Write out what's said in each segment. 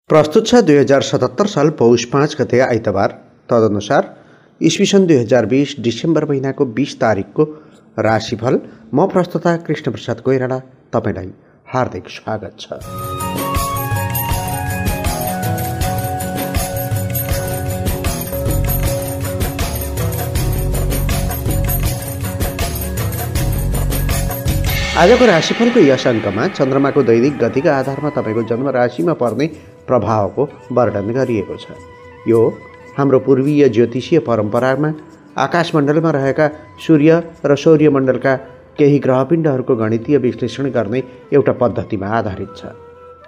प्रस्तुत छ 2077 साल पौष 5 गते आइतबार। तदनुसार ईस्वीसन 2020 डिसेम्बर महिनाको 20 तारिकको राशिफल। म प्रस्तुता कृष्ण प्रसाद कोइराला तपाईलाई हार्दिक स्वागत छ। आजको राशिफलको यस अङ्कमा चन्द्रमाको दैनिक गतिका आधारमा तपाईको जन्म राशिमा पर्ने प्रभावको वर्णन गरिएको छ। यो हाम्रो पूर्वीय ज्योतिषीय परम्परामा आकाशमण्डलमा रहेका सूर्य र सौर्यमण्डलका केही ग्रहपिण्डहरूको गणितीय विश्लेषण गर्ने एउटा पद्धतिमा आधारित छ।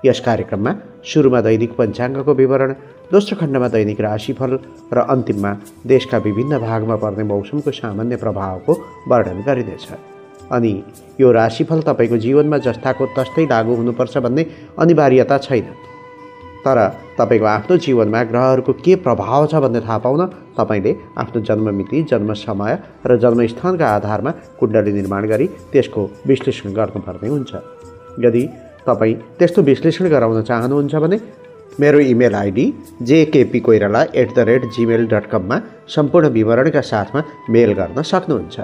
यस कार्यक्रममा सुरुमा दैनिक पञ्चाङ्गको विवरण, दोस्रो खण्डमा दैनिक राशिफल र अन्तिममा देशका विभिन्न भागमा पर्ने मौसमको सामान्य प्रभावको वर्णन गरिनेछ। अनि यो राशिफल तपाईको जीवनमा जस्ताको तस्तै लागू हुनुपर्छ भन्ने अनिवार्यता छैन, तर तपाईको आफ्नो जीवनमा ग्रहहरूको के प्रभाव छ भन्ने थाहा पाउन तपाईले आफ्नो जन्ममिति, जन्म समय र जन्मस्थानका आधारमा कुण्डली निर्माण गरी त्यसको विश्लेषण गर्नुपर्ने हुन्छ। यदि तपाई त्यस्तो विश्लेषण गराउन चाहनुहुन्छ भने मेरो इमेल आइडी jkpkoirala@gmail.com मा सम्पूर्ण विवरणका साथमा मेल गर्न सक्नुहुन्छ,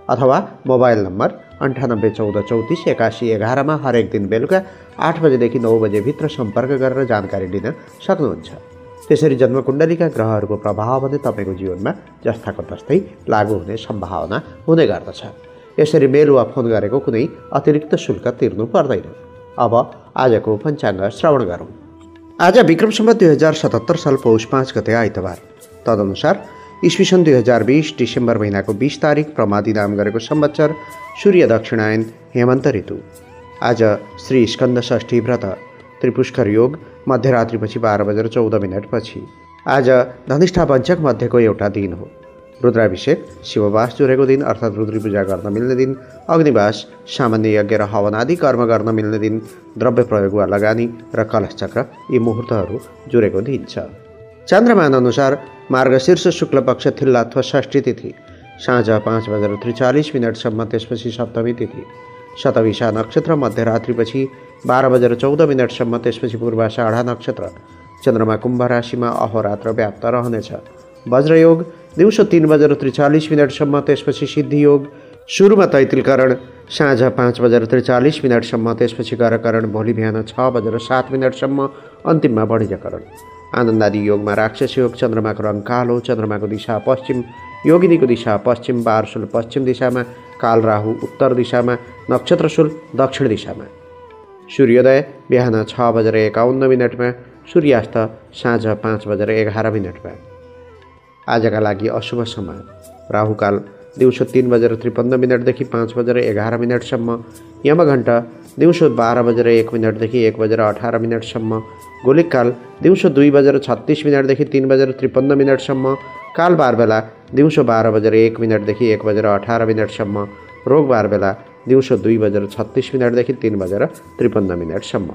अथवा मोबाइल नम्बर 9814348111 मा हरेक दिन बेलुका 8 बजेदेखि 9 बजेभित्र सम्पर्क गरेर जानकारी लिन सक्नुहुन्छ। त्यसरी जन्मकुण्डलीका ग्रहहरूको प्रभाव भने तपाईको जीवनमा जस्ताको तस्तै लागू हुने सम्भावना हुने गर्दछ। यसरी मेल वा फोन गरेको कुनै अतिरिक्त शुल्क तिर्नु पर्दैन। अब आजको पञ्चाङ्ग श्रवण गरौँ। आज विक्रम सम्वत 2077 साल पौष 5 गते आइतबार। तदनुसार ईस्वीसन 2020 डिसेम्बर महिनाको 20 तारिक प्रमादी नाम गरेको संवत्सर, सूर्य दक्षिणायन, हेमन्त ऋतु। आज श्री स्कन्द षष्ठी व्रत, त्रिपुष्कर योग, मध्यरात्रिपछि 12:14 पछि। आज धनिष्ठा पञ्चक मध्यको एउटा दिन हो। रुद्राभिषेक, शिववास जुरेको दिन अर्थात् रुद्री पूजा गर्न मिल्ने दिन, अग्निवास, सामान्य यज्ञ र हवन आदि कर्म गर्न मिल्ने दिन, द्रव्य प्रयोग वा लगानी र कलश चक्र यी मुहुर्तहरू जुरेको दिन छ। चन्द्रमान अनुसार मार्गशीर्ष शुक्ल पक्ष थिल्ला अथवा षष्ठी तिथि साँझ 5:43 त्यसपछि सप्तमी तिथि, शतविषा नक्षत्र मध्यरात्रिपछि 12:14 त्यसपछि पूर्वाषाढा नक्षत्र। चन्द्रमा कुम्भ राशिमा अहोरात्र व्याप्त रहनेछ। वज्रयोग दिउँसो 3:43 त्यसपछि सिद्धियोग। सुरुमा तैतिलकरण साँझ 5:43 त्यसपछि गरकरण भोलि बिहान 6:07 अन्तिममा बढिजकरण। आनन्दादि योगमा राक्षस योग, चन्द्रमाको रङ कालो, चन्द्रमाको दिशा पश्चिम, योगिनीको दिशा पश्चिम, बारशुल पश्चिम दिशामा, काल राहु उत्तर दिशामा, नक्षत्रशुल दक्षिण दिशामा। सूर्योदय बिहान 6:51 सूर्यास्त साँझ 5:11। आजका लागि अशुभ समय राहुकाल दिउँसो 3:53 देखि 5:11 यमघण्टा दिउँसो 12:01 देखि 1:18 गोलिककाल दिउँसो 2:36 देखि 3:53 काल बारबेला दिउँसो 12:01 देखि 1:18 रोग बारबेला दिउँसो 2:36 देखि 3:53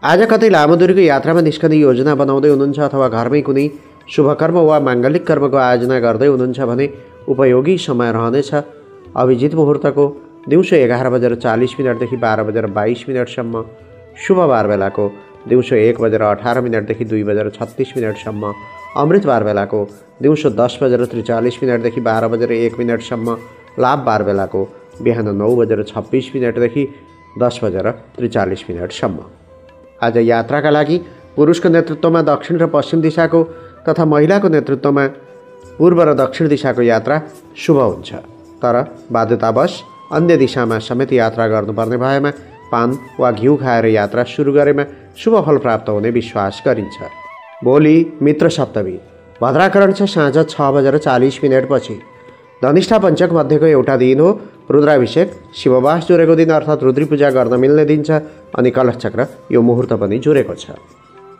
आज कतै लामो दूरीको यात्रामा निस्कने योजना बनाउँदै हुनुहुन्छ अथवा घरमै कुनै शुभकर्म वा माङ्गलिक कर्मको आयोजना गर्दै हुनुहुन्छ भने उपयोगी समय रहनेछ। अभिजित मुहुर्तको दिउँसो 11:40 देखि 12:22 शुभ बार बेलाको दिउँसो 1:18 देखि 2:36 अमृत बार बेलाको दिउँसो 10:43 देखि 12:01 लाभ बार बेलाको बिहान 9:26 देखि 10:43 आज यात्राका लागि पुरुषको नेतृत्वमा दक्षिण र पश्चिम दिशाको तथा महिलाको नेतृत्वमा पूर्व र दक्षिण दिशाको यात्रा शुभ हुन्छ, तर बाध्यतावश अन्य दिशामा समेत यात्रा गर्नुपर्ने भएमा पान वा घिउ खाएर यात्रा सुरु गरेमा शुभ फल प्राप्त हुने विश्वास गरिन्छ। भोलि मित्र सप्तमी, भद्राकरण छ साँझ 6:40 पछि। धनिष्ठा पञ्चक मध्यको एउटा दिन हो। रुद्राभिषेक, शिववास जुरेको दिन अर्थात् रुद्री पूजा गर्न मिल्ने दिन छ। अनि कलश चक्र यो मुहुर्त पनि जुरेको छ।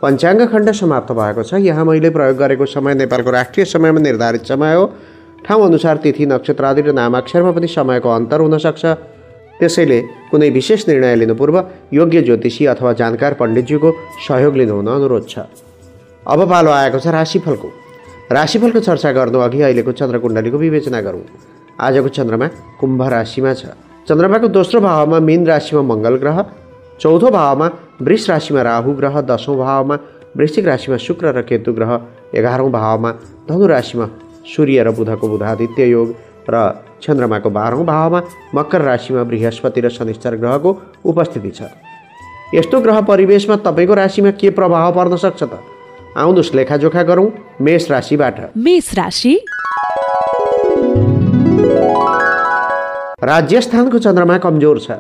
पञ्चाङ्ग खण्ड समाप्त भएको छ। यहाँ मैले प्रयोग गरेको समय नेपालको राष्ट्रिय समयमा निर्धारित समय हो। ठाउँ अनुसार तिथि, नक्षत्र आदि र नामाक्षरमा पनि समयको अन्तर हुन सक्छ। त्यसैले कुनै विशेष निर्णय लिनु पूर्व योग्य ज्योतिषी अथवा जानकार पण्डितज्यूको सहयोग लिनुहुन अनुरोध छ। अब पालो आएको छ राशिफलको। राशिफलको चर्चा गर्नु अघि अहिलेको चन्द्रकुण्डलीको विवेचना गरौँ। आजको चन्द्रमा कुम्भ राशिमा छ। चन्द्रमाको दोस्रो भावमा मीन राशिमा मङ्गल ग्रह, चौथो भावमा वृष राशिमा राहु ग्रह, 10औं भावमा वृश्चिक राशिमा शुक्र र केतु ग्रह 11औं भावमा, धनु राशिमा सूर्य र बुधको बुधादित्य योग र चन्द्रमाको 12औं भावमा, मकर राशिमा बृहस्पति र शनिश्चर ग्रहको उपस्थिति छ। यस्तो ग्रह परिवेशमा तपाईँको राशिमा के प्रभाव पर्न सक्छ त? आउनुहोस् लेखाजोखा गरौँ मेष राशिबाट। मेष राशि। राज्यस्थानको चन्द्रमा कमजोर छ।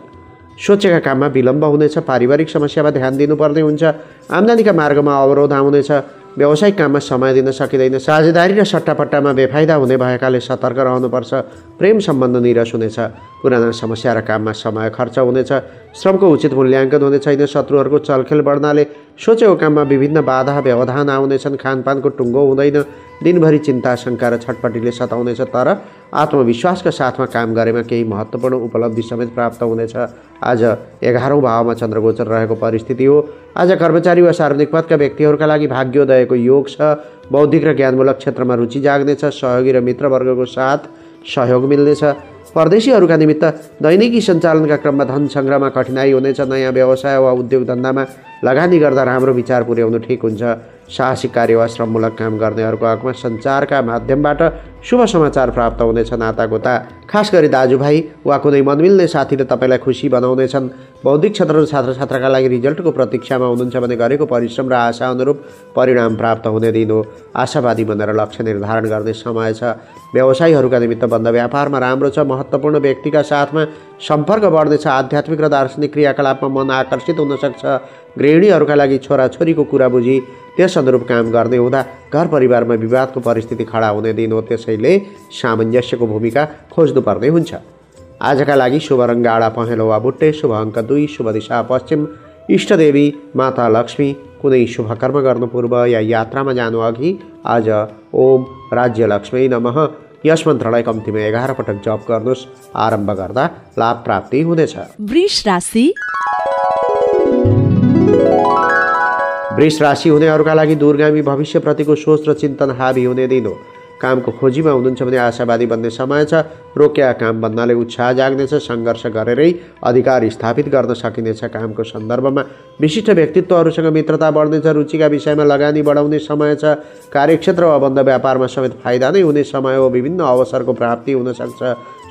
सोचेका काममा विलम्ब हुनेछ। पारिवारिक समस्यामा ध्यान दिनुपर्ने हुन्छ। आम्दानीका मार्गमा अवरोध आउनेछ। व्यावसायिक काममा समय दिन सकिँदैन। साझेदारी र सट्टापट्टामा बेफाइदा हुने भएकाले सतर्क रहनुपर्छ। प्रेम सम्बन्ध निरस हुनेछ। पुराना समस्या र काममा समय खर्च हुनेछ। श्रमको उचित मूल्याङ्कन हुने छैन। शत्रुहरूको चलखेल बढ्नाले सोचेको काममा विभिन्न बाधा व्यवधान आउनेछन्। खानपानको टुङ्गो हुँदैन। दिनभरि चिन्ता शङ्का र छटपटीले सताउनेछ, तर आत्मविश्वासका साथमा काम गरेमा केही महत्त्वपूर्ण उपलब्धि समेत प्राप्त हुनेछ। आज 11औं भावमा चन्द्रगोचर रहेको परिस्थिति हो। आज कर्मचारी वा सार्वजनिक पदका व्यक्तिहरूका लागि भाग्योदयको योग छ। बौद्धिक र ज्ञानमूलक क्षेत्रमा रुचि जाग्नेछ। सहयोगी र मित्रवर्गको साथ सहयोग मिल्नेछ। परदेशीहरूका निमित्त दैनिकी सञ्चालनका क्रममा धन सङ्ग्रहमा कठिनाई हुनेछ। नयाँ व्यवसाय वा उद्योग धन्दामा लगानी गर्दा राम्रो विचार पुर्याउनु ठिक हुन्छ। साहसिक कार्य वा श्रममूलक काम गर्नेहरूको हकमा सञ्चारका माध्यमबाट शुभ समाचार प्राप्त हुनेछ। नातागोता खास गरी दाजुभाइ वा कुनै मनमिल्ने साथीले तपाईँलाई खुसी बनाउनेछन्। बौद्धिक क्षेत्र र छात्रछात्राका लागि रिजल्टको प्रतीक्षामा हुनुहुन्छ भने गरेको परिश्रम र आशा अनुरूप परिणाम प्राप्त हुने दिन हो। आशावादी बनेर लक्ष्य निर्धारण गर्ने समय छ। व्यवसायीहरूका निमित्त बन्द व्यापारमा राम्रो छ। महत्त्वपूर्ण व्यक्तिका साथमा सम्पर्क बढ्नेछ। आध्यात्मिक र दार्शनिक क्रियाकलापमा मन आकर्षित हुन सक्छ। गृहिणीहरूका लागि छोराछोरीको कुरा बुझी त्यस अनुरूप काम गर्ने हुँदा घर परिवारमा विवादको परिस्थिति खडा हुने दिन हो। त्यसैले सामञ्जस्यको भूमिका खोज्नुपर्ने हुन्छ। आजका लागि शुभ रङ गाढा पहेँलो वा बुट्टे, शुभ अङ्क 2, शुभ दिशा पश्चिम, इष्टदेवी माता लक्ष्मी। कुनै शुभ कर्म गर्नु पूर्व या यात्रामा जानु अघि आज ओम राज्य लक्ष्मी नमः यस मन्त्रलाई कम्तीमा 11 पटक जप गर्नुहोस्। आरम्भ गर्दा लाभ प्राप्ति हुनेछ। वृष राशि। वृष राशि हुनेहरूका लागि दूरगामी भविष्यप्रतिको सोच र चिन्तन हाबी हुने दिन हो। कामको खोजीमा हुनुहुन्छ भने आशावादी बन्ने समय छ। रोकेका काम बन्नाले उत्साह जाग्नेछ। सङ्घर्ष गरेरै अधिकार स्थापित गर्न सकिनेछ। कामको सन्दर्भमा विशिष्ट व्यक्तित्वहरूसँग मित्रता बढ्नेछ। रुचिका विषयमा लगानी बढाउने समय छ। कार्यक्षेत्र वा बन्द व्यापारमा समेत फाइदा नै हुने समय हो। विभिन्न अवसरको प्राप्ति हुनसक्छ।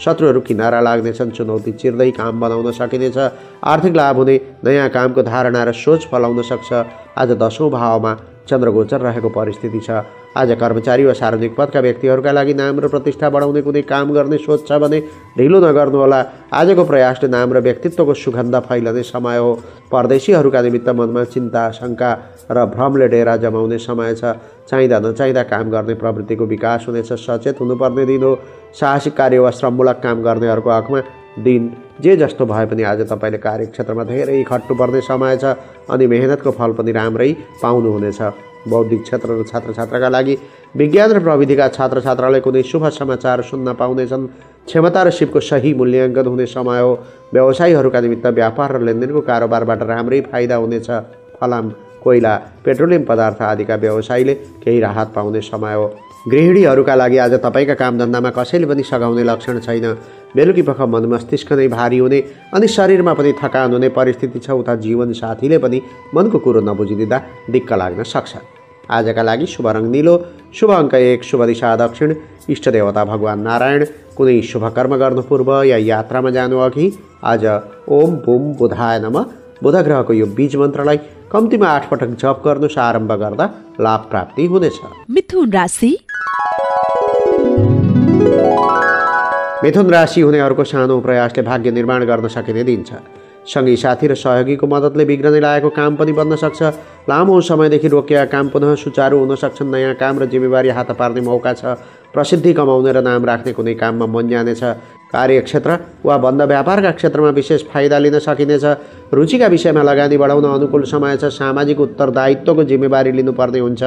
शत्रुहरू किनारा लाग्नेछन्। चुनौती चिर्दै काम बनाउन सकिनेछ। आर्थिक लाभ हुने। नयाँ कामको धारणा र सोच फलाउन सक्छ। आज 10औं भावमा चन्द्रगोचर रहेको परिस्थिति छ। आज कर्मचारी वा सार्वजनिक पदका व्यक्तिहरूका लागि नाम र प्रतिष्ठा बढाउने कुनै काम गर्ने सोच छ भने ढिलो नगर्नुहोला। आजको प्रयासले नाम र व्यक्तित्वको सुगन्ध फैलने समय हो। परदेशीहरूका निमित्त मनमा चिन्ता शङ्का र भ्रमले डेरा जमाउने समय छ। चाहिँदा नचाहिँदा काम गर्ने प्रवृत्तिको विकास हुनेछ। सचेत हुनुपर्ने दिन हो। साहसिक कार्य वा श्रममूलक काम गर्नेहरूको हकमा दिन जे जस्तो भए पनि आज तपाईँले कार्यक्षेत्रमा धेरै खट्नुपर्ने समय छ अनि मेहनतको फल पनि राम्रै पाउनुहुनेछ। बौद्धिक क्षेत्र र छात्रछात्राका लागि विज्ञान र प्रविधिका छात्रछात्राले कुनै शुभ समाचार सुन्न पाउनेछन्। क्षमता र सिपको सही मूल्याङ्कन हुने समय हो। व्यवसायीहरूका निमित्त व्यापार र लेनदेनको कारोबारबाट राम्रै फाइदा हुनेछ। फलाम, कोइला, पेट्रोलियम पदार्थ आदिका व्यवसायीले केही राहत पाउने समय हो। गृहिणीहरूका लागि आज तपाईँका कामधन्दामा कसैले पनि सघाउने लक्षण छैन। बेलुकी पख मन मस्तिष्क नै भारी हुने अनि शरीरमा पनि थकान हुने परिस्थिति छ। उता जीवनसाथीले पनि मनको कुरो नबुझिदिँदा दिक्क लाग्न सक्छ। आजका लागि शुभ रङ नीलो, शुभ अङ्क 1, शुभ दिशा दक्षिण, इष्टदेवता भगवान् नारायण। कुनै शुभ कर्म गर्नु पूर्व या यात्रामा जानु अघि आज ओम बुम बुधाय नमः बुध ग्रहको यो बीज मन्त्रलाई कम्तीमा 8 पटक जप गर्नुहोस्। आरम्भ गर्दा लाभ प्राप्ति हुनेछ। मिथुन राशि। मिथुन राशि हुनेहरूको सानो प्रयासले भाग्य निर्माण गर्न सकिने दिन छ। सँगै साथी र सहयोगीको मद्दतले बिग्रनै लागेको काम पनि बन्न सक्छ। लामो समयदेखि रोकिएका काम पुनः सुचारू हुन सक्छन्। नयाँ काम र जिम्मेवारी हात पार्ने मौका छ। प्रसिद्धि कमाउने र नाम राख्ने कुनै काममा मन जानेछ। कार्यक्षेत्र वा बन्द व्यापारका क्षेत्रमा विशेष फाइदा लिन सकिनेछ। रुचिका विषयमा लगानी बढाउन अनुकूल समय छ। सामाजिक उत्तरदायित्वको जिम्मेवारी लिनुपर्ने हुन्छ।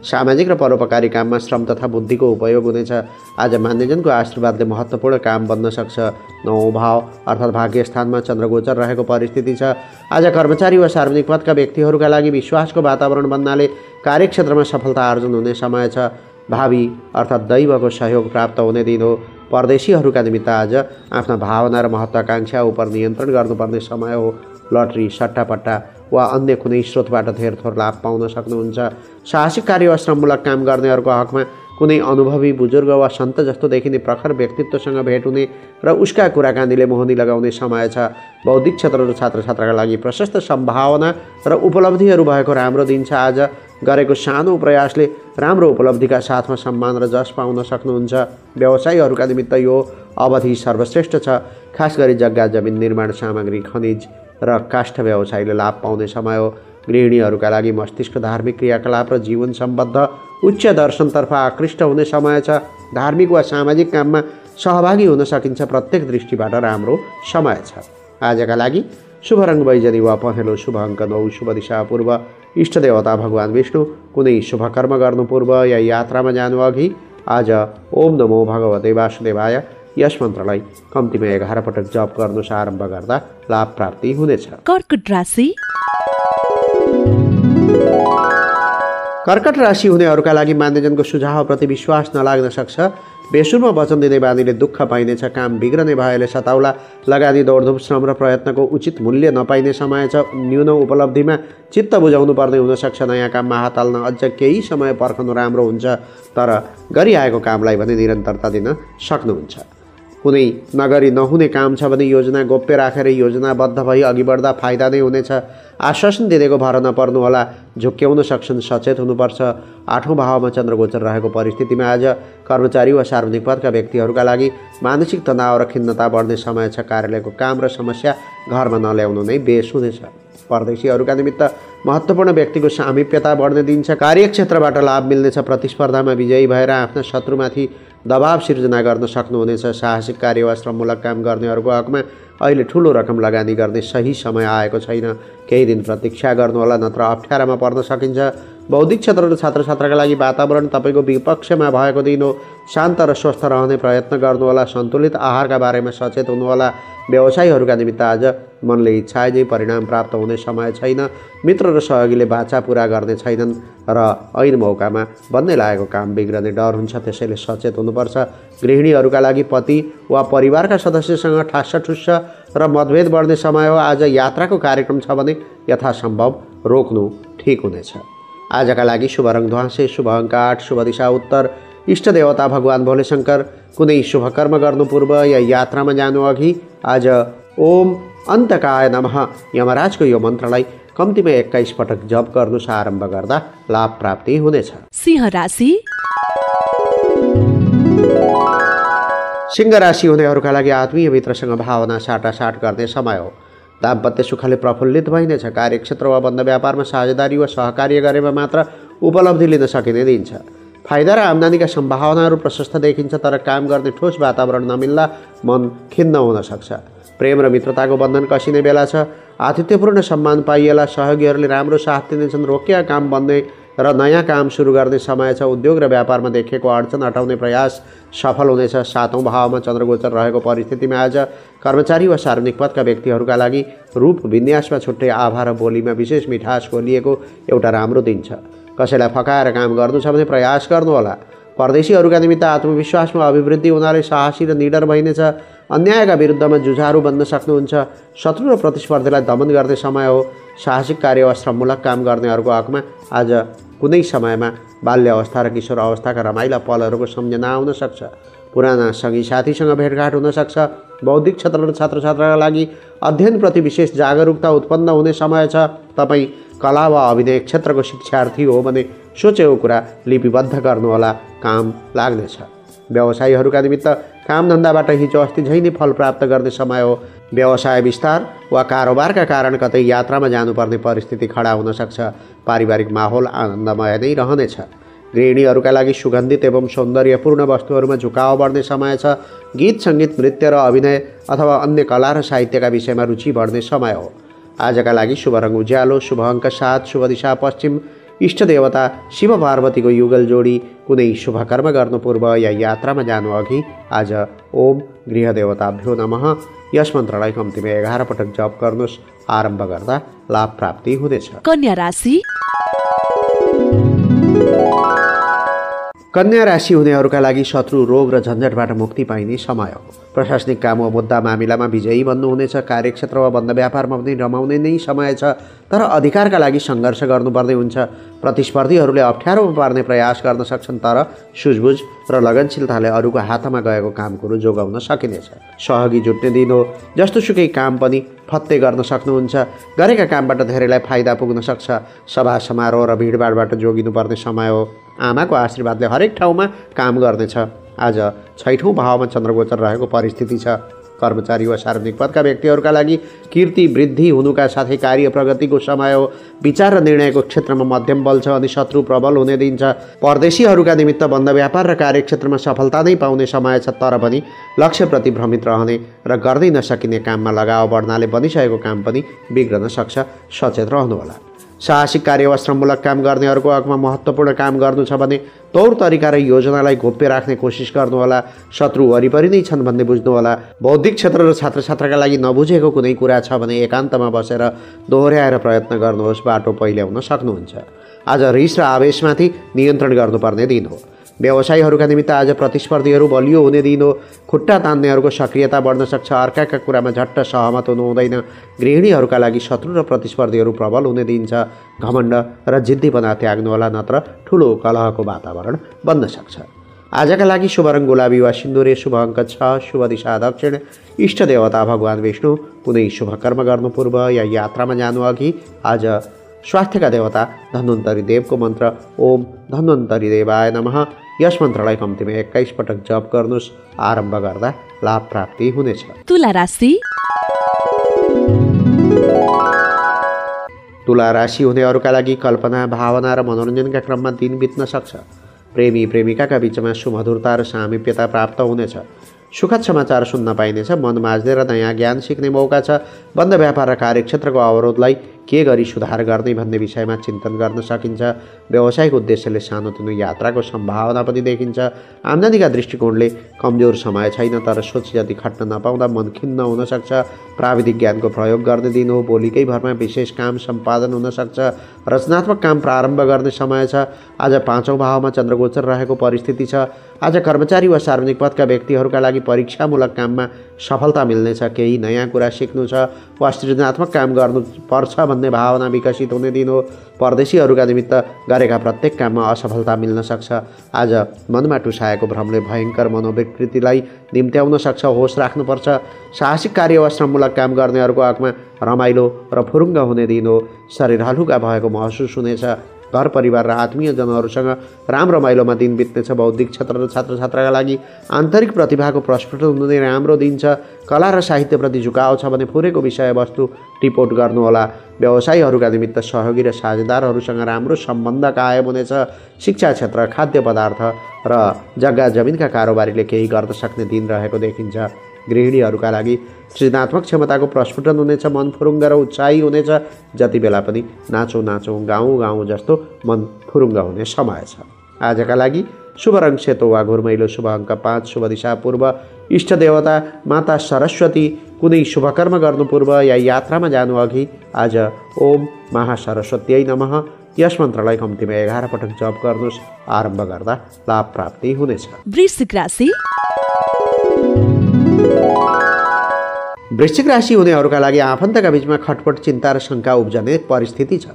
सामाजिक र परोपकारी काममा श्रम तथा बुद्धिको उपयोग हुनेछ। आज मान्यजनको आशीर्वादले महत्त्वपूर्ण काम बन्न सक्छ। 9औं भाव अर्थात् भाग्य स्थानमा चन्द्रगोचर रहेको परिस्थिति छ। आज कर्मचारी वा सार्वजनिक पदका व्यक्तिहरूका लागि विश्वासको वातावरण बन्नाले कार्यक्षेत्रमा सफलता आर्जन हुने समय छ। भावी अर्थात् दैवको सहयोग प्राप्त हुने दिन हो। परदेशीहरूका निमित्त आज आफ्ना भावना र महत्त्वाकांक्षा उप नियन्त्रण गर्नुपर्ने समय हो। लटरी, सट्टापट्टा वा अन्य कुनै स्रोतबाट धेर थोर लाभ पाउन सक्नुहुन्छ। साहसिक कार्य वा श्रममूलक काम गर्नेहरूको हकमा कुनै अनुभवी बुजुर्ग वा सन्त जस्तो देखिने प्रखर व्यक्तित्वसँग भेट हुने र उसका कुराकानीले मोहनी लगाउने समय छ। बौद्धिक क्षेत्र र छात्रछात्राका लागि प्रशस्त सम्भावना र उपलब्धिहरू भएको राम्रो दिन छ। आज गरेको सानो प्रयासले राम्रो उपलब्धिका साथमा सम्मान र जस पाउन सक्नुहुन्छ। व्यवसायीहरूका निमित्त यो अवधि सर्वश्रेष्ठ छ। खास गरी जग्गा जमिन, निर्माण सामग्री, खनिज र काष्ठ व्यवसायले लाभ पाउने समय हो। गृहिणीहरूका लागि मस्तिष्क धार्मिक क्रियाकलाप र जीवन सम्बद्ध उच्च दर्शनतर्फ आकृष्ट हुने समय छ। धार्मिक वा सामाजिक काममा सहभागी हुन सकिन्छ। प्रत्येक दृष्टिबाट राम्रो समय छ। आजका लागि शुभ रङ बैजनी वा पहेँलो, शुभ अङ्क 9, शुभ दिशा पूर्व, इष्ट देवता भगवान विष्णु। कुनै शुभ कर्म गर्नु पूर्व या यात्रामा जानु अघि आज ओम नमो भगवते वासुदेवाय यस मन्त्रलाई कम्तीमा 11 पटक जप गर्नुस्। आरम्भ गर्दा लाभ प्राप्ति हुनेछ। कर्कट राशि। कर्कट राशि हुनेहरूका लागि मान्यजनको सुझावप्रति विश्वास नलाग्न सक्छ। बेसुरमा वचन दिने बानीले दुःख पाइनेछ। काम बिग्रने भएले सताउला। लगानी, दौडधुप, श्रम र प्रयत्नको उचित मूल्य नपाइने समय छ। न्यून उपलब्धिमा चित्त बुझाउनु पर्ने हुनसक्छ। नयाँ काममा हात हाल्न अझ केही समय पर्खनु राम्रो हुन्छ, तर गरिआएको कामलाई भने निरन्तरता दिन सक्नुहुन्छ। कुनै नगरी नहुने काम छ भने योजना गोप्य राखेर योजनाबद्ध भई अघि बढ्दा फाइदा नै हुनेछ। आश्वासन दिनेको भर नपर्नुहोला। झुक्क्याउन सक्छन्, सचेत हुनुपर्छ। 8औं भावमा चन्द्रगोचर रहेको परिस्थितिमा आज कर्मचारी वा सार्वजनिक पदका व्यक्तिहरूका लागि मानसिक तनाव र खिन्नता बढ्ने समय छ। कार्यालयको काम र समस्या घरमा नल्याउनु नै बेस हुनेछ। परदेशीहरूका निमित्त महत्त्वपूर्ण व्यक्तिको सामिप्यता बढ्ने दिन छ। कार्यक्षेत्रबाट लाभ मिल्नेछ। प्रतिस्पर्धामा विजयी भएर आफ्ना शत्रुमाथि दबाव सिर्जना गर्न सक्नुहुनेछ। साहसिक कार्य वा श्रममूलक काम गर्नेहरूको हकमा अहिले ठुलो रकम लगानी गर्ने सही समय आएको छैन। केही दिन प्रतीक्षा गर्नुहोला, नत्र अप्ठ्यारामा पर्न सकिन्छ। बौद्धिक क्षेत्र र छात्रछात्राका लागि वातावरण तपाईँको विपक्षमा भएको दिन हो। शान्त र स्वस्थ रहने प्रयत्न गर्नुहोला। सन्तुलित आहारका बारेमा सचेत हुनुहोला। व्यवसायीहरूका निमित्त आज मनले इच्छाए झै परिणाम प्राप्त हुने समय छैन। मित्र र सहयोगीले बाचा पुरा गर्ने छैनन् र ऐन मौकामा बन्ने लागेको काम बिग्रने डर हुन्छ, त्यसैले सचेत हुनुपर्छ। गृहिणीहरूका लागि पति वा परिवारका सदस्यसँग ठास्सठुस्स र मतभेद बढ्ने समय हो। आज यात्राको कार्यक्रम छ भने यथासम्भव रोक्नु ठिक हुनेछ। आजका लागि शुभ रङ ध्वाँसे, शुभ अङ्क 8, शुभ दिशा उत्तर, इष्ट देवता भगवान भोलेशङ्कर। कुनै शुभ कर्म गर्नु पूर्व या यात्रामा जानु अघि आज ओम अन्तकाय नमः यमराजको यो मन्त्रलाई कम्तीमा 21 पटक जप गर्नुस्। आरम्भ गर्दा लाभ प्राप्ति हुनेछ। सिंह राशि। सिंह राशि हुनेहरूका लागि आत्मीय मित्रसँग भावना साटासाट गर्ने समय हो। दाम्पत्य सुखले प्रफुल्लित भइनेछ। कार्यक्षेत्र वा बन्द व्यापारमा साझेदारी वा सहकार्य गरेमा मात्र उपलब्धि लिन सकिने दिन छ। फाइदा र आम्दानीका सम्भावनाहरू प्रशस्त देखिन्छ, तर काम गर्ने ठोस वातावरण नमिल्दा मन खिन्न हुन सक्छ। प्रेम र मित्रताको बन्धन कसिने बेला छ। आतिथ्यपूर्ण सम्मान पाइएला। सहयोगीहरूले राम्रो साथ दिनेछन्। रोकिया काम बन्ने र नयाँ काम सुरु गर्ने समय छ। उद्योग र व्यापारमा देखिएको अडचन हटाउने प्रयास सफल हुनेछ। 7औं भावमा चन्द्रगोचर रहेको परिस्थितिमा आज कर्मचारी वा सार्वजनिक पदका व्यक्तिहरूका लागि रूप विन्यासमा छुट्टै आभा र बोलीमा विशेष मिठास खोलिएको एउटा राम्रो दिन छ। कसैलाई फकाएर काम गर्नु छ भने प्रयास गर्नुहोला। परदेशीहरूका निमित्त आत्मविश्वासमा अभिवृद्धि हुनाले साहसी र निडर भइनेछ। अन्यायका विरुद्धमा जुझारु बन्न सक्नुहुन्छ। शत्रु र प्रतिस्पर्धीलाई दमन गर्ने समय हो। साहसिक कार्य वा श्रममूलक काम गर्नेहरूको हकमा आज कुनै समयमा बाल्य अवस्था र किशोर अवस्थाका रमाइला पलहरूको सम्झना आउन सक्छ। पुराना सँगी साथीसँग भेटघाट हुन सक्छ। बौद्धिक क्षेत्र र छात्रछात्राका लागि अध्ययनप्रति विशेष जागरुकता उत्पन्न हुने समय छ। तपाईँ कला वा अभिनय क्षेत्रको शिक्षार्थी हो भने सोचेको कुरा लिपिबद्ध गर्नुहोला, काम लाग्नेछ। व्यवसायीहरूका निमित्त कामधन्दाबाट हिजो अस्ति झै नै फल प्राप्त गर्ने समय हो। व्यवसाय विस्तार वा कारोबारका कारण कतै यात्रामा जानुपर्ने परिस्थिति खडा हुन सक्छ। पारिवारिक माहौल आनन्दमय नै रहनेछ। गृहिणीहरूका लागि सुगन्धित एवं सौन्दर्यपूर्ण वस्तुहरूमा झुकाव बढ्ने समय छ। गीत सङ्गीत, नृत्य र अभिनय अथवा अन्य कला र साहित्यका विषयमा रुचि बढ्ने समय हो। आजका लागि शुभ रङ उज्यालो, शुभ अङ्क 7, शुभ दिशा पश्चिम, इष्ट देवता शिव पार्वतीको युगल जोडी। कुनै शुभ कर्म गर्नु पूर्व या यात्रामा जानु अघि आज ओम गृह देवताभ्यो नमः यस मन्त्रलाई कम्तीमा 11 पटक जप गर्नुहोस्। आरम्भ गर्दा लाभ प्राप्ति हुनेछ। कन्या राशि। कन्या राशि हुनेहरूका लागि शत्रु, रोग र झन्झटबाट मुक्ति पाइने समय हो। प्रशासनिक काम वा मुद्दा मामिलामा विजयी बन्नुहुनेछ। कार्यक्षेत्र वा बन्द व्यापारमा पनि रमाउने नै समय छ, तर अधिकारका लागि सङ्घर्ष गर्नुपर्ने हुन्छ। प्रतिस्पर्धीहरूले अप्ठ्यारोमा पार्ने प्रयास गर्न सक्छन्, तर सुझबुझ र लगनशीलताले अरूको हातमा गएको काम कुरो जोगाउन सकिनेछ। सहयोगी जुट्ने दिन हो, जस्तोसुकै काम पनि फत्ते गर्न सक्नुहुन्छ। गरेका कामबाट धेरैलाई फाइदा पुग्न सक्छ। सभा समारोह र भिडभाडबाट जोगिनुपर्ने समय हो। आमाको आशीर्वादले हरेक ठाउँमा काम गर्नेछ। आज 6औं भावमा चन्द्रगोचर रहेको परिस्थिति छ। कर्मचारी वा सार्वजनिक पदका व्यक्तिहरूका लागि कीर्ति वृद्धि हुनुका साथै कार्य प्रगतिको समय हो। विचार र निर्णयको क्षेत्रमा मध्यम बल छ अनि शत्रु प्रबल हुने दिन्छ। परदेशीहरूका निमित्त बन्द व्यापार र कार्यक्षेत्रमा सफलता नै पाउने समय छ, तर पनि लक्ष्यप्रति भ्रमित रहने र गर्दै नसकिने काममा लगाव बढ्नाले बनिसकेको काम पनि बिग्रन सक्छ। सचेत रहनुहोला। साहसिक कार्य वा श्रममूलक काम गर्नेहरूको हकमा महत्त्वपूर्ण काम गर्नु छ भने तौर तरिका र योजनालाई गोप्य राख्ने कोसिस गर्नुहोला। शत्रु वरिपरि नै छन् भन्ने बुझ्नुहोला। बौद्धिक क्षेत्र र छात्रछात्राका लागि नबुझेको कुनै कुरा छ भने एकान्तमा बसेर दोहोर्याएर प्रयत्न गर्नुहोस्, बाटो पहिल्याउन सक्नुहुन्छ। आज रिस र आवेशमाथि नियन्त्रण गर्नुपर्ने दिन हो। व्यवसायीहरूका निमित्त आज प्रतिस्पर्धीहरू बलियो हुने दिन हो। खुट्टा तान्नेहरूको सक्रियता बढ्न सक्छ। अर्काका कुरामा झट्ट सहमत हुनु हुँदैन। गृहिणीहरूका लागि शत्रु र प्रतिस्पर्धीहरू प्रबल हुने दिन छ। घमण्ड र जिद्दीपना त्याग्नुहोला, नत्र ठुलो कलहको वातावरण बन्न सक्छ। आजका लागि शुभ रङ गुलाबी वा सिन्दुरे, शुभ अङ्क 6, शुभ दिशा दक्षिण, इष्ट देवता भगवान विष्णु। कुनै शुभ कर्म गर्नु पूर्व या यात्रामा जानु अघि आज स्वास्थ्यका देवता धन्वन्तरी देवको मन्त्र ओम धन्वन्तरी देवाय नमः, यस मन्त्रलाई कम्तीमा 21 पटक जप गर्नुहोस्। आरम्भ गर्दा लाभ प्राप्ति हुनेछ। तुला राशि। तुला राशि हुनेहरूका लागि कल्पना, भावना र मनोरञ्जनका क्रममा दिन बित्न सक्छ। प्रेमी प्रेमिकाका बीचमा सुमधुरता र सामिप्यता प्राप्त हुनेछ। सुखद समाचार सुन्न पाइनेछ। मन माझ्ने र नयाँ ज्ञान सिक्ने मौका छ। बन्द व्यापार र कार्यक्षेत्रको अवरोधलाई के गरी सुधार गर्ने भन्ने विषयमा चिन्तन गर्न सकिन्छ। व्यावसायिक उद्देश्यले सानोतिनो यात्राको सम्भावना पनि देखिन्छ। आम्दानीका दृष्टिकोणले कमजोर समय छैन, तर सोच जति खट्न नपाउँदा मन खिन्न हुन सक्छ। प्राविधिक ज्ञानको प्रयोग गर्ने दिन हो। बोलीकै भरमा विशेष काम सम्पादन हुन सक्छ। रचनात्मक काम प्रारम्भ गर्ने समय छ। आज 5औं भावमा चन्द्रगोचर रहेको परिस्थिति छ। आज कर्मचारी वा सार्वजनिक पदका व्यक्तिहरूका लागि परीक्षामूलक काममा सफलता मिल्नेछ। केही नयाँ कुरा सिक्नु छ वा सृजनात्मक काम गर्नु पर्छ भन्ने भावना विकसित हुने दिन हो। परदेशीहरूका निमित्त गरेका प्रत्येक काममा असफलता मिल्न सक्छ। आज मनमा टुसाएको भ्रमले भयङ्कर मनोविकृतिलाई निम्त्याउन सक्छ। होस राख्नुपर्छ। साहसिक कार्य वा श्रममूलक काम गर्नेहरूको हकमा रमाइलो र फुरुङ्ग हुने दिन हो। शरीर हलुका भएको महसुस हुनेछ। घर परिवार र आत्मीयजनहरूसँग राम रमाइलोमा दिन बित्नेछ। बौद्धिक क्षेत्र र छात्रछात्राका लागि आन्तरिक प्रतिभाको प्रस्फुटन हुने राम्रो दिन छ। कला र साहित्यप्रति झुकाव छ भने फुरेको विषयवस्तु टिपोट गर्नुहोला। व्यवसायीहरूका निमित्त सहयोगी र साझेदारहरूसँग राम्रो सम्बन्ध कायम हुनेछ। शिक्षा क्षेत्र, खाद्य पदार्थ र जग्गा जमिनका कारोबारीले केही गर्न सक्ने दिन रहेको देखिन्छ। गृहिणीहरूका लागि सृजनात्मक क्षमताको प्रस्फुटन हुनेछ। मन फुरुङ्ग र उत्साही हुनेछ। जति बेला पनि नाचौँ नाचौँ गाउँ गाउँ जस्तो मन फुरुङ्ग हुने समय छ। आजका लागि शुभ रङ सेतो वा घुर्मैलो, शुभ अङ्क 5, शुभ दिशा पूर्व, इष्ट देवता माता सरस्वती। कुनै शुभ कर्म गर्नु पूर्व या यात्रामा जानु अघि आज ओम महासरस्वत्यै नमः, यस मन्त्रलाई कम्तीमा 11 पटक जप गर्नुहोस्। आरम्भ गर्दा लाभ प्राप्ति हुनेछ। वृश्चिक राशि। वृश्चिक राशि हुनेहरूका लागि आफन्तका बीचमा खटपट, चिन्ता र शङ्का उब्जने परिस्थिति छ।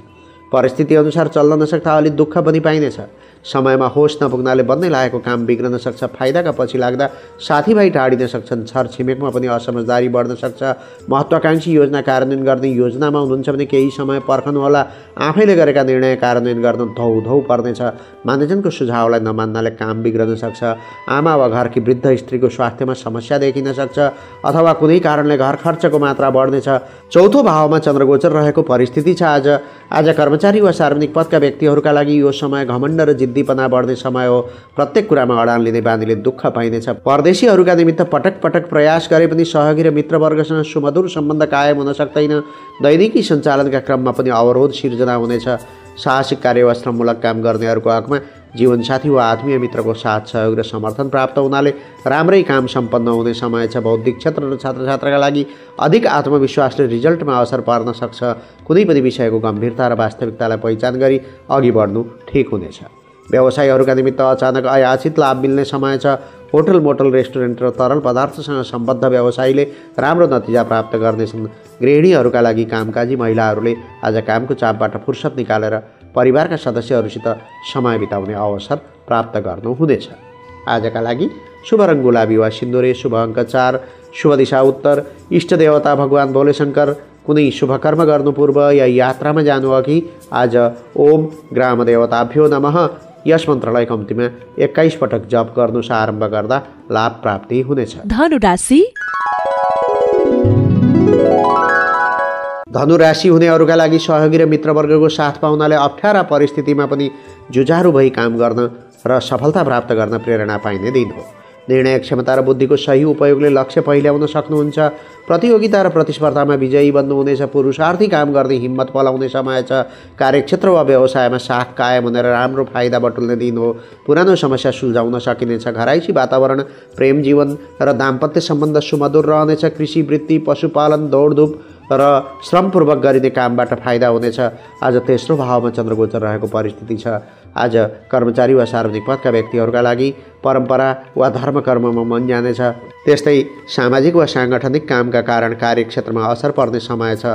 परिस्थिति अनुसार चल्न नसक्दा अलि दुःख पनि पाइनेछ। समयमा होस नपुग्नाले बन्दै लागेको काम बिग्रन सक्छ। फाइदाका पछि लाग्दा साथीभाइ टाढिन सक्छन्। छर छिमेकमा पनि असमझदारी बढ्न सक्छ। महत्त्वाकांक्षी योजना कार्यान्वयन गर्ने योजनामा हुनुहुन्छ भने केही समय पर्खनुहोला। आफैले गरेका निर्णय कार्यान्वयन गर्न धौधौ पर्नेछ। मान्यजनको सुझावलाई नमान्नाले काम बिग्रन सक्छ। आमा वा घरकी वृद्ध स्त्रीको स्वास्थ्यमा समस्या देखिन सक्छ अथवा कुनै कारणले घर खर्चको मात्रा बढ्नेछ। 4औं भावमा चन्द्रगोचर रहेको परिस्थिति छ। आज कर्मचारी वा सार्वजनिक पदका व्यक्तिहरूका लागि यो समय घमण्ड र जिद्दीपना बढ्ने समय हो। प्रत्येक कुरामा अडान लिने बानीले दुःख पाइनेछ। परदेशीहरूका निमित्त पटक पटक प्रयास गरे पनि सहयोगी र मित्रवर्गसँग सुमधुर सम्बन्ध कायम हुन सक्दैन। दैनिकी सञ्चालनका क्रममा पनि अवरोध सिर्जना हुनेछ। साहसिक कार्य वा श्रममूलक काम गर्नेहरूको हकमा जीवनसाथी वा आत्मीय मित्रको साथ सहयोग र समर्थन प्राप्त हुनाले राम्रै काम सम्पन्न हुने समय छ। बौद्धिक क्षेत्र र छात्रछात्राका लागि अधिक आत्मविश्वासले रिजल्टमा असर पार्न सक्छ। कुनै पनि विषयको गम्भीरता र वास्तविकतालाई पहिचान गरी अघि बढ्नु ठिक हुनेछ। व्यवसायीहरूका निमित्त अचानक अयाचित लाभ मिल्ने समय छ। होटल मोटल रेस्टुरेन्ट र तरल पदार्थसँग सम्बद्ध व्यवसायीले राम्रो नतिजा प्राप्त गर्नेछन्। गृहिणीहरूका लागि कामकाजी महिलाहरूले आज कामको चापबाट फुर्सद निकालेर परिवारका सदस्यहरूसित समय बिताउने अवसर प्राप्त गर्नुहुनेछ। आजका लागि शुभ रङ गुलाबी वा सिन्दुरे, शुभ अङ्क 4, शुभ दिशा उत्तर, इष्ट देवता भगवान भोलेशङ्कर। कुनै शुभ कर्म गर्नु पूर्व या यात्रामा जानु अघि आज ओम ग्राम देवताभ्यो नमः यस मन्त्रलाई कम्तीमा 21 पटक जप गर्नु आरम्भ गर्दा लाभ प्राप्ति हुनेछ। धनु राशि हुनेहरूका लागि सहयोगी र मित्रवर्गको साथ पाउनाले अप्ठ्यारा परिस्थितिमा पनि जुझारु भई काम गर्न र सफलता प्राप्त गर्न प्रेरणा पाइने दिन हो। निर्णय क्षमता र बुद्धिको सही उपयोगले लक्ष्य पहिल्याउन सक्नुहुन्छ। प्रतियोगिता र प्रतिस्पर्धामा विजयी बन्नुहुनेछ। पुरुषार्थी काम गर्ने हिम्मत पलाउने समय छ। कार्यक्षेत्र वा व्यवसायमा साख कायम हुनेर राम्रो फाइदा बटुल्ने दिन हो। पुरानो समस्या सुल्झाउन सकिनेछ। घराइसी वातावरण, प्रेम जीवन र दाम्पत्य सम्बन्ध सुमधुर रहनेछ। कृषि, वृत्ति, पशुपालन, दौडधुप र श्रमपूर्वक गरिने कामबाट फाइदा हुनेछ। आज तेस्रो भावमा चन्द्रगोचर रहेको परिस्थिति छ। आज कर्मचारी वा सार्वजनिक पदका व्यक्तिहरूका लागि परम्परा वा धर्म कर्ममा मन जानेछ। त्यस्तै सामाजिक वा साङ्गठनिक कामका कारण कार्यक्षेत्रमा असर पर्ने समय छ।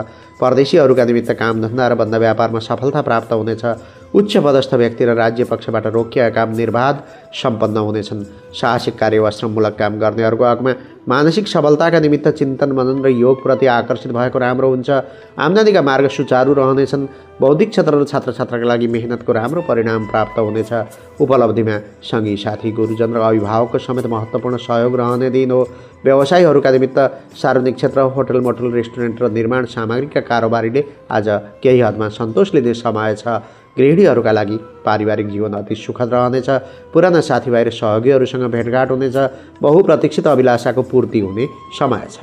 परदेशीहरूका निमित्त कामधन्दा र बन्द व्यापारमा सफलता प्राप्त हुनेछ। उच्च पदस्थ व्यक्ति र राज्य पक्षबाट रोकिएका काम निर्बाध सम्पन्न हुनेछन्। साहसिक कार्य वा श्रममूलक काम गर्नेहरूको हकमा मानसिक सबलताका निमित्त चिन्तन मनन र योगप्रति आकर्षित भएको राम्रो हुन्छ। आम्दानीका मार्ग सुचारू रहनेछन्। बौद्धिक क्षेत्र र छात्र छात्राका लागि मेहनतको राम्रो परिणाम प्राप्त हुनेछ। उपलब्धिमा सँगी साथी, गुरुजन र अभिभावकको समेत महत्त्वपूर्ण सहयोग रहने दिन हो। व्यवसायीहरूका निमित्त सार्वजनिक क्षेत्र, होटल मोटल रेस्टुरेन्ट र निर्माण सामग्रीका कारोबारीले आज केही हदमा सन्तोष लिने समय छ। गृहिणीहरूका लागि पारिवारिक जीवन अति सुखद रहनेछ। पुराना साथीभाइ र सहयोगीहरूसँग भेटघाट हुनेछ। बहुप्रतीक्षित अभिलाषाको पूर्ति हुने समय छ।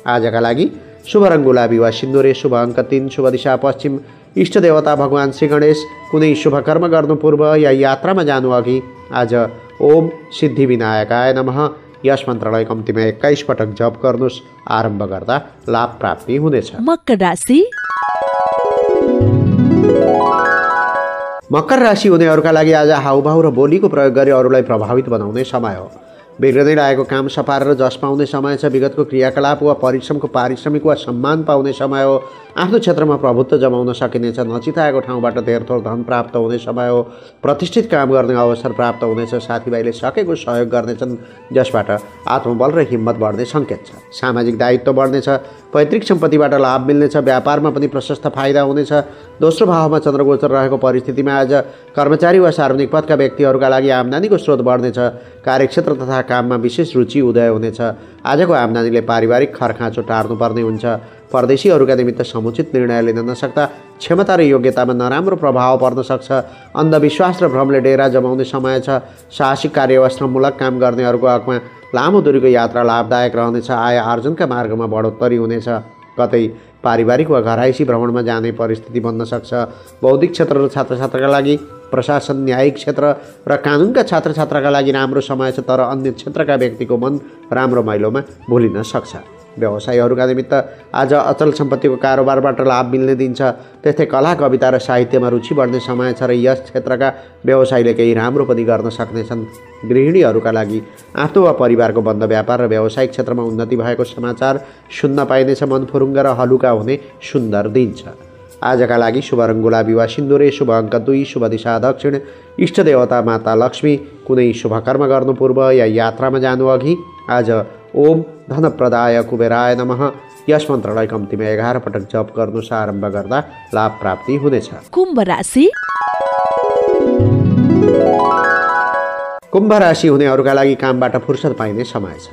आजका लागि शुभ रङ गुलाबी वा सिन्दुरे, शुभ अङ्क 3, शुभ दिशा पश्चिम, इष्ट देवता भगवान श्री गणेश। कुनै शुभ कर्म गर्नु पूर्व या यात्रामा जानु अघि आज ओम सिद्धि विनायकाय नमः यस मन्त्रलाई कम्तीमा 21 पटक जप गर्नुहोस्। आरम्भ गर्दा लाभ प्राप्ति हुनेछ। मकर राशि हुनेहरूका लागि आज हाउभाउ र बोलीको प्रयोग गरी अरूलाई प्रभावित बनाउने समय हो। बिग्रदै लागेको काम सपारेर जस पाउने समय छ। विगतको क्रियाकलाप वा परिश्रमको पारिश्रमिक वा सम्मान पाउने समय हो। आफ्नो क्षेत्रमा प्रभुत्व जमाउन सकिनेछ। नचिताएको ठाउँबाट धेर थोर धन प्राप्त हुने समय हो। प्रतिष्ठित काम गर्ने अवसर प्राप्त हुनेछ। साथीभाइले सकेको सहयोग गर्नेछन्, जसबाट आत्मबल र हिम्मत बढ्ने सङ्केत छ। सामाजिक दायित्व बढ्नेछ। पैतृक सम्पत्तिबाट लाभ मिल्नेछ। व्यापारमा पनि प्रशस्त फाइदा हुनेछ। दोस्रो भावमा चन्द्रगोचर रहेको परिस्थितिमा आज कर्मचारी वा सार्वजनिक पदका व्यक्तिहरूका लागि आम्दानीको स्रोत बढ्नेछ। कार्यक्षेत्र तथा काममा विशेष रुचि उदय हुनेछ। आजको आम्दानीले पारिवारिक खरखाँचो टार्नुपर्ने हुन्छ। परदेशीहरूका निमित्त समुचित निर्णय लिन नसक्दा क्षमता र योग्यतामा नराम्रो प्रभाव पर्न सक्छ। अन्धविश्वास र भ्रमले डेरा जमाउने समय छ। साहसिक कार्य वा श्रममूलक काम गर्नेहरूको हकमा लामो दूरीको यात्रा लाभदायक रहनेछ। आय आर्जनका मार्गमा बढोत्तरी हुनेछ। कतै पारिवारिक वा घराइसी भ्रमणमा जाने परिस्थिति बन्न सक्छ। बौद्धिक क्षेत्र र छात्र छात्राका लागि प्रशासन, न्यायिक क्षेत्र र कानुनका छात्र छात्राका लागि राम्रो समय छ। तर अन्य क्षेत्रका व्यक्तिको मन राम्रो मैलोमा भुलिन सक्छ। व्यवसायीहरूका निमित्त आज अचल सम्पत्तिको कारोबारबाट लाभ मिल्ने दिन छ। त्यस्तै कला, कविता र साहित्यमा रुचि बढ्ने समय छ र यस क्षेत्रका व्यवसायीले केही राम्रो पनि गर्न सक्नेछन्। गृहिणीहरूका लागि आफ्नो वा परिवारको बन्द व्यापार र व्यावसायिक क्षेत्रमा उन्नति भएको समाचार सुन्न पाइनेछ। मन फुरुङ्ग र हलुका हुने सुन्दर दिन छ। आजका लागि शुभ रङ गुलाबी वा सिन्दुरे, शुभ अङ्क 2, शुभ दिशा दक्षिण, इष्ट देवता माता लक्ष्मी। कुनै शुभ कर्म गर्नु पूर्व या यात्रामा जानु अघि आज ओम धनप्रदाय कुबेराय नमः यस मन्त्रलाई कम्तीमा 11 पटक जप गर्नु आरम्भ गर्दा लाभ प्राप्ति हुनेछ। कुम्भ राशि हुनेहरूका लागि कामबाट फुर्सद पाइने समय छ।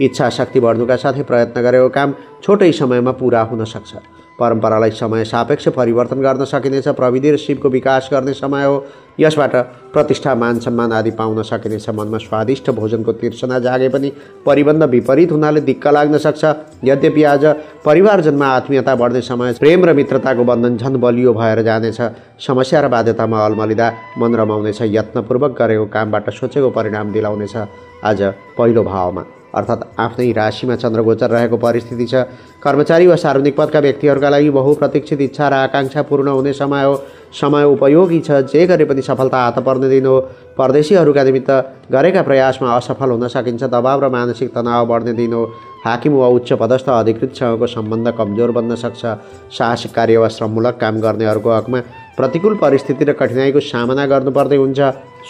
इच्छा शक्ति बढ्नुका साथै प्रयत्न गरेको काम छोटै समयमा पुरा हुन सक्छ। परम्परालाई समय सापेक्ष परिवर्तन गर्न सकिनेछ। प्रविधि र सिपको विकास गर्ने समय हो। यसबाट प्रतिष्ठा, मान सम्मान आदि पाउन सकिनेछ। मनमा स्वादिष्ट भोजनको तिर्सना जागे पनि परिबन्ध विपरीत हुनाले दिक्क लाग्न सक्छ। यद्यपि आज परिवारजनमा आत्मीयता बढ्ने समय, प्रेम र मित्रताको बन्धन झन् बलियो भएर जानेछ। समस्या र बाध्यतामा अल्मलिँदा मन रमाउनेछ। यत्नपूर्वक गरेको कामबाट सोचेको परिणाम दिलाउनेछ। आज पहिलो भावमा अर्थात् आफ्नै राशिमा चन्द्रगोचर रहेको परिस्थिति छ। कर्मचारी वा सार्वजनिक पदका व्यक्तिहरूका लागि बहुप्रतीक्षित इच्छा र आकाङ्क्षा पूर्ण हुने समय हो। समय उपयोगी छ, जे गरे पनि सफलता हात पर्ने दिन हो। परदेशीहरूका निमित्त गरेका प्रयासमा असफल हुन सकिन्छ। दबाव र मानसिक तनाव बढ्ने दिन हो। हाकिम वा उच्च पदस्थ अधिकृतसँगको सम्बन्ध कमजोर बन्न सक्छ। साहसिक कार्य वा श्रममूलक काम गर्नेहरूको हकमा प्रतिकूल परिस्थिति र कठिनाइको सामना गर्नुपर्दै हुन्छ।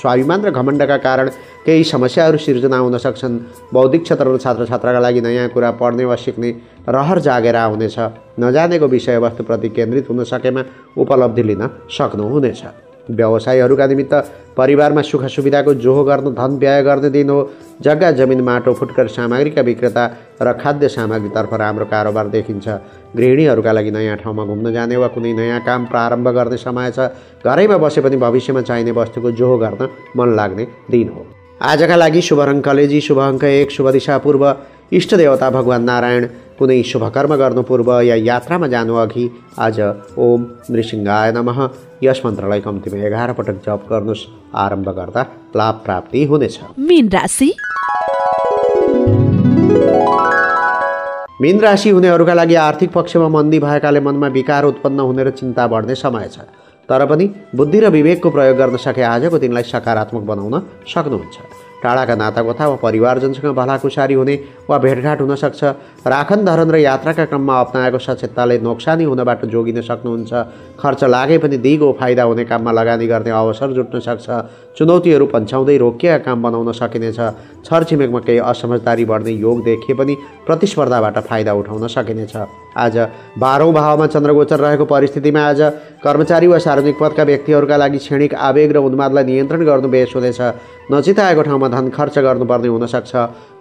स्वाभिमान र घमण्डका कारण केही समस्याहरू सिर्जना हुन सक्छन्। बौद्धिक क्षेत्र र छात्र छात्राका लागि नयाँ कुरा पढ्ने वा सिक्ने रहर जागेर आउनेछ। नजानेको विषयवस्तुप्रति केन्द्रित हुन सकेमा उपलब्धि लिन सक्नुहुनेछ। व्यवसायीहरूका निमित्त परिवारमा सुख सुविधाको जोहो गर्न धन व्यय गर्ने दिन हो। जग्गा जमिन माटो फुटकर सामग्रीका विक्रेता र खाद्य सामग्रीतर्फ राम्रो कारोबार देखिन्छ। गृहिणीहरूका लागि नयाँ ठाउँमा घुम्न जाने वा कुनै नयाँ काम प्रारम्भ गर्ने समय छ। घरैमा बसे पनि भविष्यमा चाहिने वस्तुको जोहो गर्न मन लाग्ने दिन हो। आजका लागि शुभ रङ कलेजी, शुभ अङ्क 1, शुभ दिशा पूर्व, इष्ट देवता भगवान नारायण। कुनै शुभ कर्म गर्नु पूर्व या यात्रामा जानु अघि आज ओम नृसिंहाय नमः यस मन्त्रलाई कम्तीमा 11 पटक जप गर्नुहोस्। आरम्भ गर्दा लाभ प्राप्ति हुनेछ। मीन राशि। मीन राशि हुनेहरूका लागि आर्थिक पक्षमा मन्दी भएकाले मनमा विकार उत्पन्न हुने र चिन्ता बढ्ने समय छ। तर पनि बुद्धि र विवेकको प्रयोग गर्न सके आजको दिनलाई सकारात्मक बनाउन सक्नुहुन्छ। टाढाका नातागोता वा परिवारजनसँग भलाकुसारी हुने वा भेटघाट हुन सक्छ। राखन धरन र यात्राका क्रममा अप्नाएको सचेतताले नोक्सानी हुनबाट जोगिन सक्नुहुन्छ। खर्च लागे पनि दिगो फाइदा हुने काममा लगानी गर्ने अवसर जुट्न सक्छ। चुनौतीहरू पन्छाउँदै रोकिएका काम बनाउन सकिनेछ। छरछिमेकमा केही असमझदारी बढ्ने योग देखिए पनि प्रतिस्पर्धाबाट फाइदा उठाउन सकिनेछ। आज 12औं भावमा चन्द्रगोचर रहेको परिस्थितिमा आज कर्मचारी वा सार्वजनिक पदका व्यक्तिहरूका लागि क्षणिक आवेग र उन्मादलाई नियन्त्रण गर्नु बेस हुनेछ। नचिताएको ठाउँमा धन खर्च गर्नुपर्ने हुनसक्छ।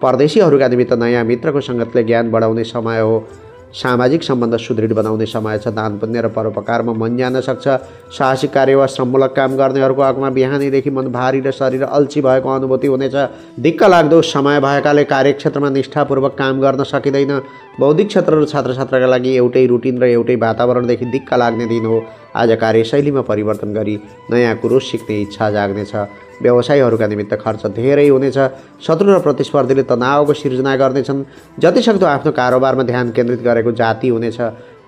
परदेशीहरूका निमित्त नयाँ मित्रको सङ्गतले ज्ञान बढाउने समय हो। सामाजिक सम्बन्ध सुदृढ बनाउने समय छ। दान पुण्य र परोपकारमा मन जान सक्छ। साहसिक कार्य वा श्रममूलक काम गर्नेहरूको हकमा बिहानैदेखि मन भारी र शरीर अल्छी भएको अनुभूति हुनेछ। दिक्क लाग्दो समय भएकाले कार्यक्षेत्रमा निष्ठापूर्वक काम गर्न सकिँदैन। बौद्धिक क्षेत्र र छात्र छात्राका लागि एउटै रुटिन र एउटै वातावरणदेखि दिक्क लाग्ने दिन हो। आज कार्यशैलीमा परिवर्तन गरी नयाँ कुरो सिक्ने इच्छा जाग्नेछ। व्यवसायीहरूका निमित्त खर्च धेरै हुनेछ। शत्रु र प्रतिस्पर्धीले तनावको सिर्जना गर्नेछन्। जतिसक्दो आफ्नो कारोबारमा ध्यान केन्द्रित गरेको जाति हुनेछ।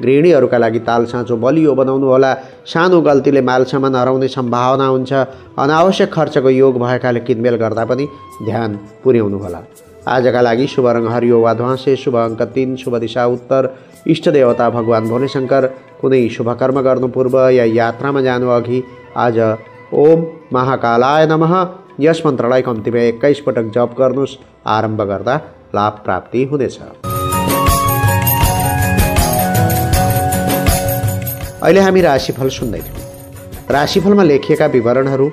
गृहिणीहरूका लागि ताल साँचो बलियो बनाउनु होला। सानो गल्तीले मालसामान हराउने सम्भावना हुन्छ। अनावश्यक खर्चको योग भएकाले किनमेल गर्दा पनि ध्यान पुर्याउनु होला। आजका लागि शुभ रङ हरियो वा ध्वाँसे, शुभ अङ्क 3, शुभ दिशा उत्तर, इष्ट देवता भगवान भोलेशङ्कर। कुनै शुभ कर्म गर्नु पूर्व या यात्रामा जानु अघि आज ओम महाकालाय नमः यस मन्त्रलाई कम्तीमा 21 पटक जप गर्नुहोस्। आरम्भ गर्दा लाभ प्राप्ति हुनेछ। अहिले हामी राशिफल सुन्दै थियौँ। राशिफलमा लेखिएका विवरणहरू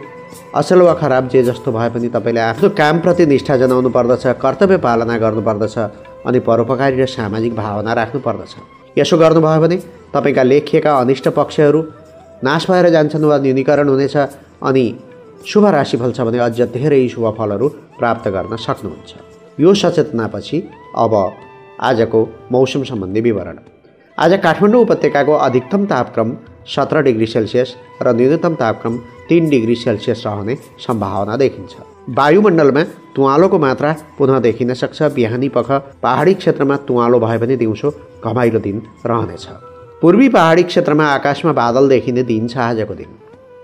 असल वा खराब जे जस्तो भए पनि तपाईँले आफ्नो कामप्रति निष्ठा जनाउनु पर्दछ, कर्तव्य पालना गर्नुपर्दछ अनि परोपकारी र सामाजिक भावना राख्नुपर्दछ। यसो गर्नुभयो भने तपाईँका लेखिएका अनिष्ट पक्षहरू नाश भएर जान्छन् वा न्यूनीकरण हुनेछ अनि शुभ राशिफल छ भने अझ धेरै शुभ फलहरू प्राप्त गर्न सक्नुहुन्छ। यो सचेतनापछि अब आजको मौसम सम्बन्धी विवरण। आज काठमाडौँ उपत्यकाको अधिकतम तापक्रम 17 डिग्री सेल्सियस र न्यूनतम तापक्रम 3 डिग्री सेल्सियस रहने सम्भावना देखिन्छ। वायुमण्डलमा तुवालोको मात्रा पुनः देखिन सक्छ। बिहानी पख पहाडी क्षेत्रमा तुवालो भए पनि दिउँसो घमाइलो दिन रहनेछ। पूर्वी पहाडी क्षेत्रमा आकाशमा बादल देखिने दिन छ आजको दिन,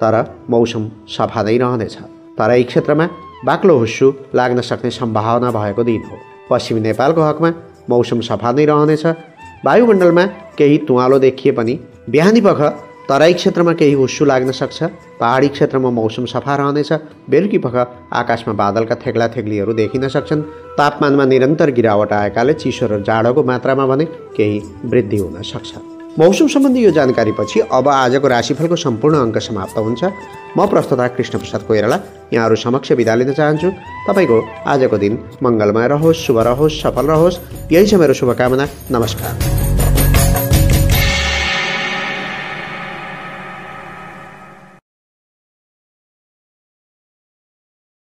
तर मौसम सफा नै रहनेछ। तराई क्षेत्रमा बाक्लो हुस्सु लाग्न सक्ने सम्भावना भएको दिन हो। पश्चिमी नेपालको हकमा मौसम सफा नै रहनेछ। वायुमण्डलमा केही तुवालो देखिए पनि बिहानी पख तराई क्षेत्रमा केही हुस्सु लाग्न सक्छ। पहाडी क्षेत्रमा मौसम सफा रहनेछ। बेलुकी पख आकाशमा बादलका थेग्ला थेग्लीहरू देखिन सक्छन्। तापमानमा निरन्तर गिरावट आएकाले चिसो र जाडोको मात्रामा भने केही वृद्धि हुन सक्छ। मौसम सम्बन्धी यो जानकारीपछि अब आजको राशिफलको सम्पूर्ण अङ्क समाप्त हुन्छ। म प्रस्तोता कृष्णप्रसाद कोइराला यहाँहरू समक्ष बिदा लिन चाहन्छु। तपाईँको आजको दिन मङ्गलमय रहोस्, शुभ रहोस्, सफल रहोस्, यही छ मेरो शुभकामना। नमस्कार।